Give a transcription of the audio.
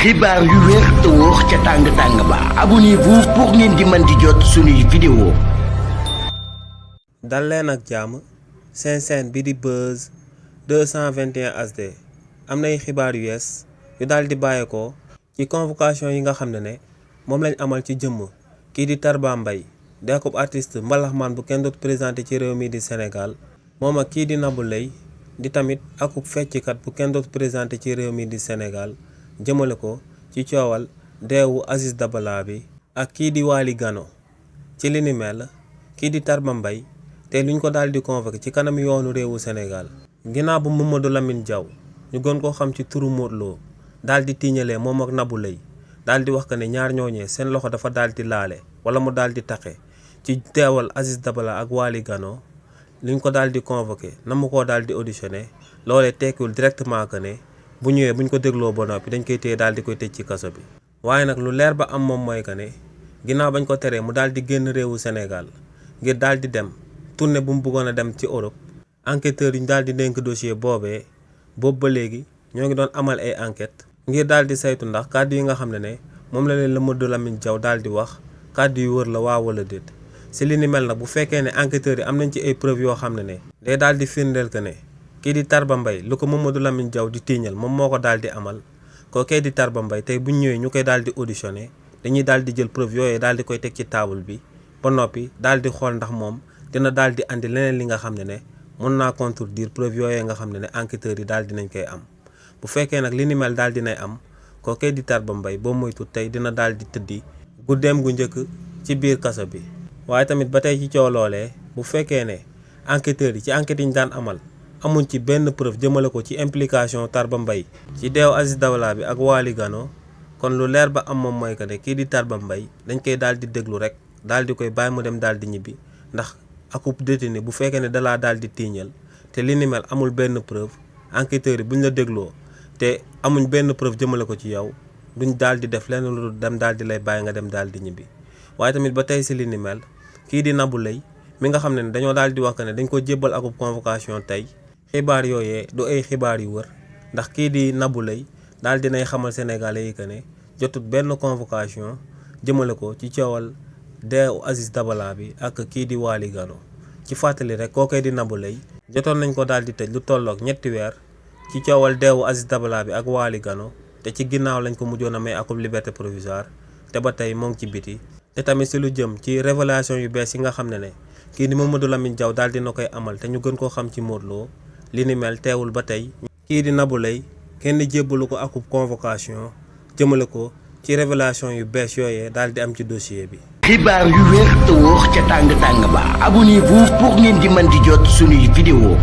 xibaar yu wér te wóor ca tàng-tàng ba abonnez-vous pour ngeen di mën di jot suñuy vidéo. dal leen ak jàmm seen chaîne bi di Buzz 221 HD am nay xibaar yu yees yu daal di bàyyeekoo ci convocation yi nga xam ne moom lañ amal ci jëmm kii di Tarba Mbaye di akub artiste mbalaxmaan bu kenn dootu présenté ci réew mi di Sénégal moom ak kii di Nabou Leye di tamit akub fecckat bu kenn dootu présenté ci réew mi di Sénégal jëmale ko ci coowal deewu Aziz Dabala bi ak kii di Waly Gano ci li ni mel kii di Tarba Mbaye te luñ ko daal di convoqué ci kanam yoonu réewu Sénégal ginnaaw bu Mamadou Lamine Diaw ñu gën koo xam ci turu Modou Lo daal di tiiñalee moom ak Nabou Leye daal di wax que ne ñaar ñooñee seen loxo dafa daal di laale wala mu daal di taqe ci teewal Aziz Dabala ak Waly Gano liñ ko daal di convoqué na mu koo daal di auditionné loolee tekkiwul directement que ne bu ñëwee buñ ko dégloo ba noppi dañ koy téye daal di koy tëj ci kaso bi. waaye nag lu leer ba am moom mooy que ne ginnaaw bañ ko teree mu daal di génn réewu Sénégal ngir daal di dem tournée bu mu bëggoon a dem ci Europe enquêteurs yi ñu daal di dénk dossier boobee boobu ba léegi ñoo ngi doon amal ay enquête ngir daal di saytu ndax kàddu yi nga xam ne moom la leen Mamadou Lamine Diaw daal di wax kàddu yu wër la waa wala déet. si li ni mel nag bu fekkee ne enquêteurs yi am nañ ci ay preuves yoo xam ne day daal di firndeel que ne kii di Tarba Mbaye lu ko Mamadou Lamine Diaw di tiiñal moom moo ko daal di amal kookee di Tarba Mbaye tey bu ñu ñëwee ñu koy daal di auditionné dañuy daal di jël preuve yooyu daal di koy teg ci table bi ba noppi daal di xool ndax moom dina daal di andi leneen li nga xam ne mën naa contredire preuve yooyu nga xam ne enquêteurs yi daal dinañ koy am. bu fekkee nag li ni mel daal dinay am kookee di Tarba Mbaye boo moytu tey dina daal di tëddi guddeem gu njëkk ci biir kaso bi. waaye tamit ba tey ci coow loolee bu fekkee ne enquêteurs yi ci enquête yi ñu daan amal amuñ ci benn preuve jëmale ko ci implication Tarba Mbaye ci deew Aziz Dabala bi ak Waly Gano kon lu leer ba am moom mooy que ne kii di Tarba Mbaye dañ koy daal di déglu rek daal di koy bàyyi mu dem daal di ñibbi ndax akub détenu bu fekkee ne dalaa daal di tiiñal te li ni mel amul benn preuve enquêteurs yi buñ la dégloo te amuñ benn preuve jëmale ko ci yow duñ daal di def lenn lu dem daal di lay bàyyi nga dem daal di ñibbi. waaye tamit ba tey si li ni mel kii di Nabou Leye mi nga xam ne dañoo daal di wax que ne dañ ko jébbal akub convocation tey xibaar yooyee du ay xibaar yu wër ndax kii di Nabou Leye daal dinay xamal sénégalais yi que ne jotut benn convocation jëmale ko ci coowal deewu Aziz Dabala bi ak kii di Waly Gano ci fàttali rek kookee di Nabou Leye jotoon nañ ko daal di tëj lu tolloog ñetti weer ci coowal deewu Aziz Dabala bi ak Waly Gano te ci ginnaaw lañ ko mujjoon a may akub liberté provisoire te ba tey moo ngi ci biti. te tamit si lu jëm ci révélation yu bees yi nga xam ne kii di Mamadou Lamine Diaw daal dina koy amal te ñu gën koo xam ci Modou Lo li ni mel teewul ba tey kii di Nabou Leye kenn jébbalu ko akub convocation jëmale ko ci révélation yu bees yooyee daal di am ci dossier bi. xibaar yu wér te wóor ca tàng-tàng ba abonnez-vous pour ngeen di mën di jot suñuy vidéo.